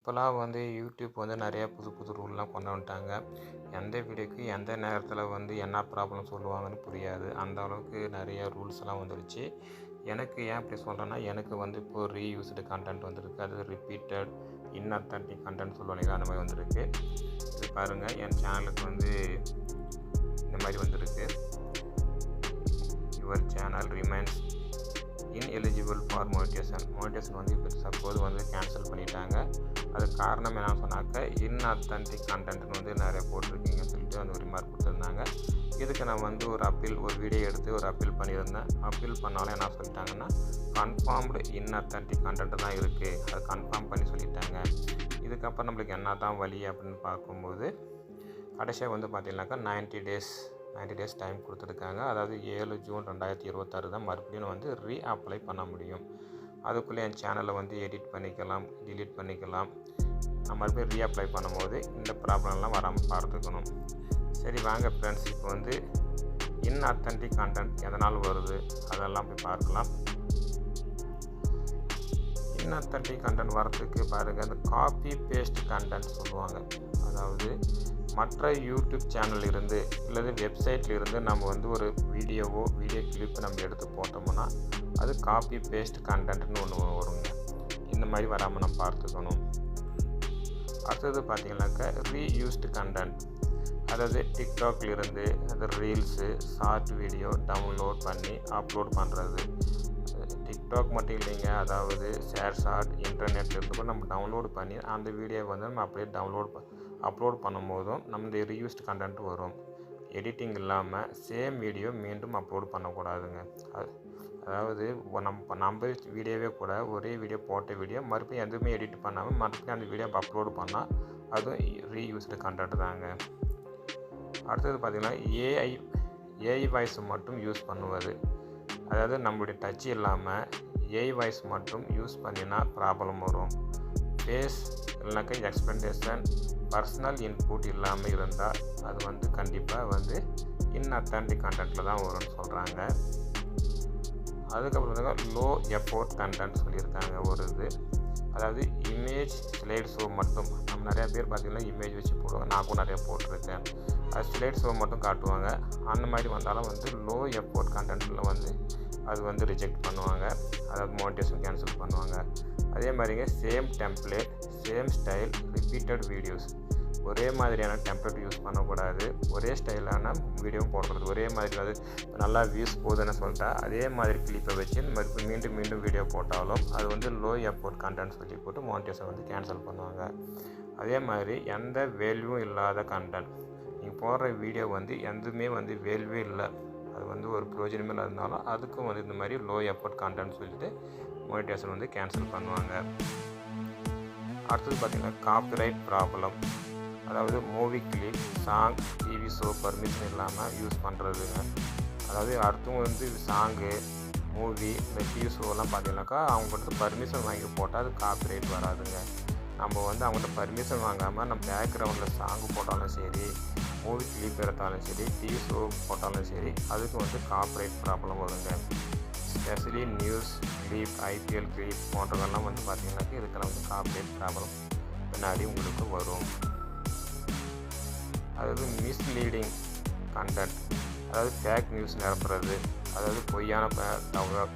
இப்போலாம் வந்து யூடியூப் வந்து நிறையா புது புது ரூல்லாம் கொண்டு வந்துட்டாங்க. எந்த வீடியோக்கு எந்த நேரத்தில் வந்து என்ன ப்ராப்ளம் சொல்லுவாங்கன்னு புரியாது. அந்த அளவுக்கு நிறைய ரூல்ஸ்லாம் வந்துருச்சு. எனக்கு ஏன் அப்படி சொல்கிறேன்னா, எனக்கு வந்து இப்போது ரீயூஸ்டு கண்டென்ட் வந்திருக்கு. அது ரிப்பீட்டட், இன்அத்தன்டிக் கண்டென்ட் சொல்லுவாங்க, அந்த மாதிரி வந்திருக்கு. இது பாருங்கள், என் சேனலுக்கு வந்து இந்த மாதிரி வந்திருக்கு. Your channel remains ineligible for monetization வந்து இப்போ சப்போஸ் வந்து கேன்சல் பண்ணிட்டாங்க. அதுக்கு காரணம் என்ன சொன்னாக்க, இன்அத்தன்டிக் கண்டென்ட்னு வந்து நிறைய போட்டிருக்கீங்கன்னு சொல்லிட்டு அந்த ஒரு ரிமார்க் கொடுத்துருந்தாங்க. இதுக்கு நான் வந்து ஒரு வீடியோ எடுத்து ஒரு அப்பீல் பண்ணியிருந்தேன். அப்பீல் பண்ணாலும் என்ன சொல்லிட்டாங்கன்னா, கன்ஃபார்ம்டு இன்அத்தன்டிக் கண்டென்ட் தான் இருக்குது, அதை கன்ஃபார்ம் பண்ணி சொல்லிட்டாங்க. இதுக்கப்புறம் நம்மளுக்கு என்ன தான் வழி அப்படின்னு பார்க்கும்போது, கடைசியாக வந்து பார்த்திங்கனாக்கா 90 டேஸ் டைம் கொடுத்துருக்காங்க. அதாவது 7 ஜூன் 2026 தான் மறுபடியும் வந்து ரீஅப்ளை பண்ண முடியும். அதுக்குள்ளே என் சேனலை வந்து எடிட் பண்ணிக்கலாம், டிலீட் பண்ணிக்கலாம். நான் மறுபடியும் ரீஅப்ளை பண்ணும்போது இந்த ப்ராப்ளம்லாம் வராமல் பார்த்துக்கணும். சரி வாங்க ஃப்ரெண்ட்ஸ், இப்போ வந்து இன்அத்தன்டிக் கண்டென்ட் எதனால் வருது அதெல்லாம் போய் பார்க்கலாம். இன்அத்தன்டிக் கண்டென்ட் வரத்துக்கு பாருங்கள், அந்த காப்பி பேஸ்ட் கண்டென்ட் சொல்லுவாங்க. அதாவது மற்ற யூடியூப் சேனல் இருந்து இல்லது வெப்சைட்டில் இருந்து நம்ம வந்து ஒரு வீடியோ கிளிப்பு நம்ம எடுத்து போட்டோம்னா அது காப்பி பேஸ்ட் கண்டென்ட்னு ஒன்று வருங்க. இந்த மாதிரி வராமல் நம்ம பார்த்துக்கணும். அடுத்தது பார்த்திங்கனாக்கா ரீயூஸ்டு கண்டென்ட், அதாவது டிக்டாக்லேருந்து அது ரீல்ஸு ஷார்ட் வீடியோ டவுன்லோட் பண்ணி அப்லோட் பண்ணுறது. டிக்டாக் மட்டும் இல்லைங்க, அதாவது ஷார்ட் இன்டர்நெட்லேருந்து கூட நம்ம டவுன்லோட் பண்ணி அந்த வீடியோவை வந்து நம்ம அப்படியே அப்லோட் பண்ணும்போதும் நம்ம ரீயூஸ்டு கண்டென்ட் வரும். எடிட்டிங் இல்லாமல் சேம் வீடியோ மீண்டும் அப்லோட் பண்ணக்கூடாதுங்க. அதாவது நம்ம வீடியோவே கூட ஒரே வீடியோ போட்ட வீடியோ மறுபடியும் எதுவுமே எடிட் பண்ணாமல் மறுபடியும் அந்த வீடியோ அப்லோட் பண்ணால் அதுவும் ரீயூஸ்டு கண்டென்ட் தாங்க. அடுத்தது பார்த்திங்கன்னா ஏஐ வாய்ஸ் மட்டும் யூஸ் பண்ணுவது. அதாவது நம்மளுடைய டச் இல்லாமல் ஏஐ வாய்ஸ் மட்டும் யூஸ் பண்ணினா ப்ராப்ளம் வரும். ஃபேஸ் இல்லைனாக்கா எக்ஸ்பிளனேஷன் பர்சனல் இன்புட் இல்லாமல் இருந்தால் அது வந்து கண்டிப்பாக வந்து இன்அத்தன்டிக் கண்டென்ட்டில் தான் வரும்னு சொல்கிறாங்க. அதுக்கப்புறம் வந்து லோ எஃபோர்ட் கண்டென்ட் சொல்லியிருக்காங்க ஒரு இது. அதாவது இமேஜ் ஸ்லைட் ஷோ மட்டும், நம்ம நிறையா பேர் பார்த்திங்கன்னா இமேஜ் வச்சு போடுவாங்க, நான் கூட நிறையா போட்டிருக்கேன். அது ஸ்லைட் ஷோ மட்டும் காட்டுவாங்க. அந்த மாதிரி வந்தாலும் வந்து லோ எஃபோர்ட் கண்டென்ட்டில் வந்து அது வந்து ரிஜெக்ட் பண்ணுவாங்க, அதாவது மோனிட்டேஷன் கேன்சல் பண்ணுவாங்க. அதே மாதிரிங்க same template same style repeated videos, ஒரே மாதிரியான டெம்ப்ளேட் யூஸ் பண்ணக்கூடாது, ஒரே ஸ்டைலான வீடியோவும் போடக்கூடாது. ஒரே மாதிரி அது நல்லா வியூஸ் போகுதுன்னு சொல்லிட்டா அதே மாதிரி கிளிப்பை வச்சு மீண்டும் மீண்டும் வீடியோ போட்டாலும் அது வந்து லோ எஃபோர்ட் கண்டென்ட் சொல்லி போட்டு மோனிட்டேஷன் வந்து கேன்சல் பண்ணுவாங்க. அதே மாதிரி எந்த வேல்யூவும் இல்லாத கண்டென்ட், நீங்கள் போடுற வீடியோ வந்து எதுவுமே வந்து வேல்யூவே இல்லை, அது வந்து ஒரு பிரயோஜனமே இருந்தாலும் அதுக்கும் வந்து இந்த மாதிரி லோ எஃபோர்ட் கண்டென்ட் சொல்லிட்டு மோனிட்டேஷன் வந்து கேன்சல் பண்ணுவாங்க. அடுத்தது பார்த்திங்கன்னா காப்பிரைட் ப்ராப்ளம், அதாவது movie clip, song, TV show permission இல்லாமல் யூஸ் பண்ணுறதுங்க. அதாவது அடுத்தவங்க வந்து சாங்கு, மூவி இந்த டிவி ஷோலாம் பார்த்திங்கனாக்கா அவங்கள்ட்ட பர்மிஷன் வாங்கி போட்டால் அது காப்பிரைட் வராதுங்க. நம்ம வந்து அவங்கள்ட்ட பர்மிஷன் வாங்காமல் நம்ம பேக்ரவுண்டில் சாங்கு போட்டாலும் சரி, மூவி கிளிப் எடுத்தாலும் சரி, டிவி ஷோ போட்டாலும் சரி, அதுக்கு வந்து காப்பிரைட் ப்ராப்ளம் வருங்க. Specially news clip, IPL clip போன்றதெல்லாம் வந்து பார்த்திங்கனாக்கா இதுக்கெல்லாம் வந்து காப்பிரைட் ப்ராப்ளம் பின்னாடி உங்களுக்கு வரும். அதாவது மிஸ்லீடிங் கண்டென்ட், அதாவது ஃபேக் நியூஸ் நிரப்புறது, அதாவது பொய்யான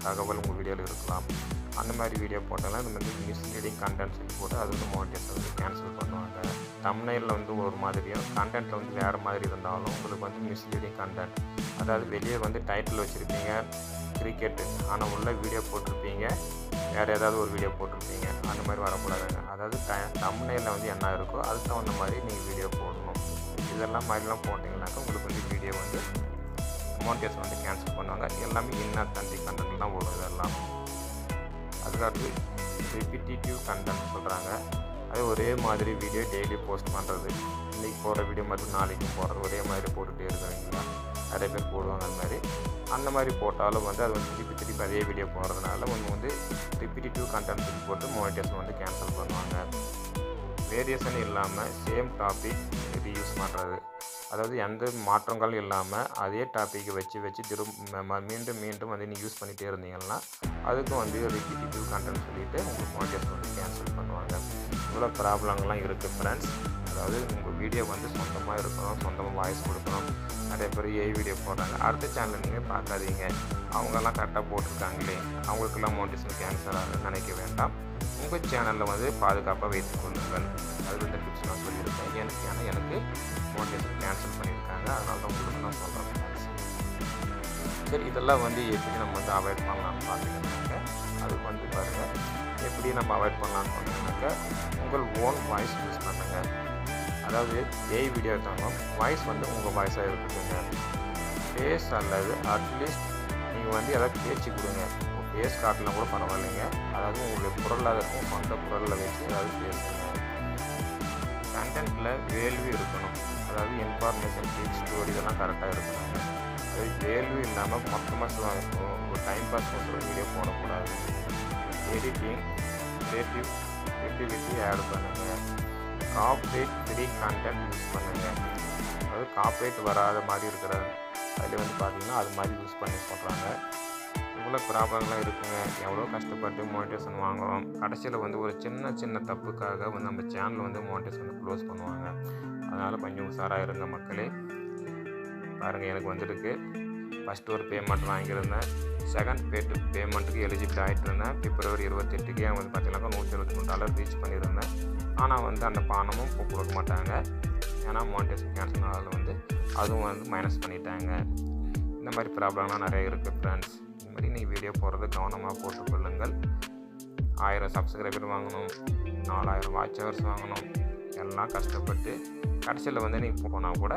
தகவல் உங்கள் வீடியோவில் இருக்கலாம். அந்த மாதிரி வீடியோ போட்டாலும் இந்த மாதிரி மிஸ்லீடிங் கண்டென்ட் சொல்லி போட்டு அது வந்து மோனிட்டேஷன் வந்து கேன்சல் பண்ணுவாங்க. தம்ப்நெயிலில் வந்து ஒரு மாதிரியும் கண்டென்ட்டில் வந்து வேறு மாதிரி இருந்தாலும் உங்களுக்கு வந்து மிஸ்லீடிங் கண்டென்ட், அதாவது வெளியே வந்து டைட்டில் வச்சுருப்பீங்க கிரிக்கெட்டு, ஆனால் உள்ள வீடியோ போட்டிருப்பீங்க வேறு ஏதாவது ஒரு வீடியோ போட்டிருப்பீங்க, அந்த மாதிரி வரக்கூடாதுங்க. அதாவது தம்ப்நெயிலில் வந்து என்ன இருக்கோ அதுக்கு தகுந்த மாதிரி நீங்கள் வீடியோ போடணும். இதெல்லாம் மாதிரிலாம் போட்டிங்கனாக்கா உங்களுக்கு வந்து வீடியோ வந்து மோனிட்டேஷன் வந்து கேன்சல் பண்ணுவாங்க. எல்லாமே இன்அத்தன்டிக் கண்டென்ட் தான் வரும் இதெல்லாம். அதுக்கடுத்து ரிப்பிட்டிவ் கண்டென்ட் சொல்கிறாங்க. அது ஒரே மாதிரி வீடியோ டெய்லி போஸ்ட் பண்ணுறது, இன்றைக்கி போடுற வீடியோ மட்டும் நாளைக்கும் போடுறது, ஒரே மாதிரி போட்டுகிட்டே இருக்கிறீங்களா, நிறைய பேர் போடுவாங்க. அந்த மாதிரி போட்டாலும் வந்து அது வந்து திருப்பி அதே வீடியோ போடுறதுனால வந்து ரிப்பிட்டிவ் கண்டென்ட் போட்டு மோனிட்டேஷன் வந்து கேன்சல் பண்ணுவாங்க. வேரியேஷன் இல்லாமல் சேம் டாபிக் ரீயூஸ் பண்ணுறது, அதாவது எந்த மாற்றங்களும் இல்லாமல் அதே டாப்பிக்கை வச்சு மீண்டும் வந்து நீங்கள் யூஸ் பண்ணிகிட்டே இருந்தீங்கன்னா அதுக்கும் வந்து ரிப்பீட்டிவ் கண்டென்ட் சொல்லிவிட்டு உங்களுக்கு மோனிட்டேஷன் வந்து கேன்சல் பண்ணுவாங்க. இவ்வளோ ப்ராப்ளங்கள்லாம் இருக்குது ஃப்ரெண்ட்ஸ். அதாவது உங்கள் வீடியோ வந்து சொந்தமாக இருக்கணும், சொந்தமாக வாய்ஸ் கொடுக்கணும். நிறைய பேர் ஏஐ வீடியோ போடுறாங்க, அடுத்த சேனலில் நீங்கள் பார்க்காதீங்க, அவங்கெல்லாம் கரெக்டாக போட்டிருக்காங்களே, அவங்களுக்கெல்லாம் மோட்டிவேஷன் கேன்சல் ஆகுதுன்னு நினைக்க வேண்டாம். உங்கள் சேனலில் வந்து பாதுகாப்பாக வைத்துக் கொள்ளுங்கள். அதில் இந்த டிப்ஸ் நான் சொல்லியிருக்கேன். எனக்கு மோட்டிவேஷன் கேன்சல் பண்ணியிருக்காங்க, அதனால தான் உங்களுக்கு நான் சொல்கிறேன் ஃப்ரெண்ட்ஸ். சரி, இதெல்லாம் வந்து எப்படி நம்ம வந்து அவாய்ட் பண்ணலாம்னு பார்த்தீங்கன்னாக்க, அதுக்கு வந்து பாருங்கள், எப்படி நம்ம அவாய்ட் பண்ணலான்னு பார்த்தீங்கன்னாக்கா, உங்கள் ஓன் வாய்ஸ் யூஸ் பண்ணுங்கள். அதாவது ஏஐ வீடியோ எடுத்தாலும் வாய்ஸ் வந்து உங்கள் வாய்ஸாக இருக்குதுங்க. ஃபேஸ் அல்லது அட்லீஸ்ட் நீங்கள் வந்து எதாவது பேச்சு கொடுங்க. உங்கள் ஃபேஸ் காட்டலாம் கூட பரவாயில்லைங்க. அதாவது உங்களுடைய குரலாக இருக்கும், சொந்த குரலில் வச்சு ஏதாவது பேசுங்க. கண்டென்ட்டில் வேல்யூ இருக்கணும். அதாவது இன்ஃபார்மேஷன், டிப்ஸ், ஸ்டோரி இதெல்லாம் கரெக்டாக இருக்கணுங்க. அது வேல்யூ இல்லாமல் மொத்தமாக ஒரு டைம் பாஸ் பண்ணுற வீடியோ போடக்கூடாது. எடிட்டிங், கிரியேட்டிவிட்டி ஆட் பண்ணுங்கள். காப்பிரைட் ஃப்ரீ கண்டென்ட் யூஸ் பண்ணுங்கள். அதாவது காப்பிரைட் வராத மாதிரி இருக்கிற அதில் வந்து பார்த்திங்கன்னா அது மாதிரி யூஸ் பண்ணி சொல்கிறாங்க. இவ்வளோ ப்ராப்ளம்லாம் இருக்குங்க. எவ்வளோ கஷ்டப்பட்டு மோட்டிவேஷன் வாங்குகிறோம், கடைசியில் வந்து ஒரு சின்ன தப்புக்காக வந்து நம்ம சேனல் வந்து மோட்டிவேஷன் வந்து க்ளோஸ் பண்ணுவாங்க. அதனால் கொஞ்சம் உஷாராக இருங்க மக்களே. பாருங்கள், எனக்கு வந்துருக்கு. ஃபஸ்ட்டு ஒரு பேமெண்ட் வாங்கியிருந்தேன், செகண்ட் பேமெண்ட்டுக்கு எலிஜிபிள் ஆகிட்டு இருந்தேன். பிப்ரவரி 28க்கே வந்து பார்த்தீங்கன்னாக்கா $123 ரீச் பண்ணியிருந்தேன். ஆனால் வந்து அந்த பணமும் இப்போ கொடுக்க மாட்டாங்க. ஏன்னா மோனிடைசேஷன் கேன்சல் அதில் வந்து அதுவும் வந்து மைனஸ் பண்ணிட்டாங்க. இந்த மாதிரி ப்ராப்ளம்லாம் நிறைய இருக்குது ஃப்ரெண்ட்ஸ். இந்த மாதிரி நீங்கள் வீடியோ போடுறது கவனமாக போட்டுக்கொள்ளுங்கள். 1000 சப்ஸ்கிரைபர் வாங்கணும், 4000 வாட்ச் ஹவர்ஸ் வாங்கணும், எல்லாம் கஷ்டப்பட்டு கடைசியில் வந்து நீங்கள் போனால் கூட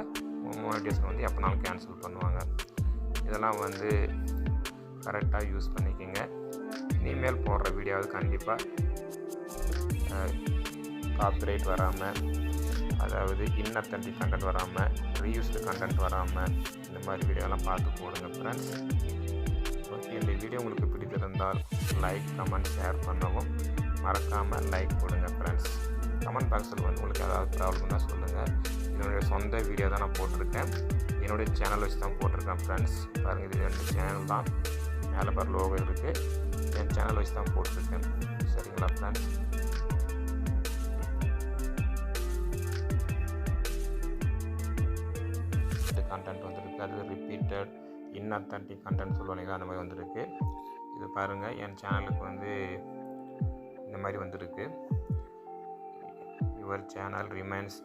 மோனிடைசேஷன் வந்து எப்போனாலும் கேன்சல் பண்ணுவாங்க. இதெல்லாம் வந்து கரெக்டாக யூஸ் பண்ணிக்கோங்க. இனிமேல் போடுற வீடியோவது கண்டிப்பாக காப்பிரைட் வராமல், அதாவது இன்அத்தன்டிக் கண்டென்ட் வராமல், ரீயூஸ்டு கண்டென்ட் வராமல் இந்த மாதிரி வீடியோலாம் பார்த்து போடுங்க ஃப்ரெண்ட்ஸ். ஓகே, இந்த வீடியோ உங்களுக்கு பிடித்திருந்தால் லைக், கமெண்ட், ஷேர் பண்ணவும் மறக்காமல் லைக் கொடுங்க ஃப்ரெண்ட்ஸ். கமெண்ட் பாக்ஸில் வந்து உங்களுக்கு ஏதாவது ப்ராப்ளம் தான் சொல்லுங்கள். என்னுடைய சொந்த வீடியோ தான் நான் போட்டிருக்கேன், என்னுடைய சேனல் வச்சு தான் போட்டிருக்கேன் ஃப்ரெண்ட்ஸ். பாருங்கள், இது என்னுடைய சேனல் தான், மேலே பாரு லோகோ இருக்குது, என் சேனல் வச்சு தான் போட்டிருக்கேன். சரிங்களா ஃப்ரெண்ட்ஸ்? கண்டென்ட் வந்துருக்கு, அது ரிப்பீட்டட் இன்அத்தன்டிக் கண்டென்ட் சொல்லுவாங்க, அந்த மாதிரி வந்துருக்கு. இது பாருங்கள், என் சேனலுக்கு வந்து இந்த மாதிரி வந்துருக்கு. Your channel remains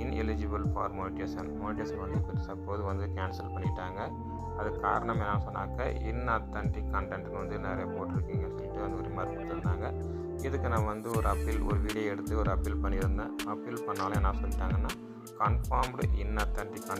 ineligible for monetization வந்து இப்போ சப்போஸ் வந்து கேன்சல் பண்ணிட்டாங்க. அதுக்கு காரணம் என்ன சொன்னாக்க, இன்அத்தன்டிக் கண்டென்ட்னு வந்து நிறைய போட்டிருக்கீங்கன்னு சொல்லிட்டு வந்து ஒரு ரிமார்க் கொடுத்துருந்தாங்க. இதுக்கு நான் வந்து ஒரு வீடியோ எடுத்து ஒரு அப்பீல் பண்ணியிருந்தேன். அப்பீல் பண்ணாலும் என்ன சொல்லிட்டாங்கன்னா, கன்ஃபார்ம்டு இன்அத்தன்டிக் கண்டென்ட்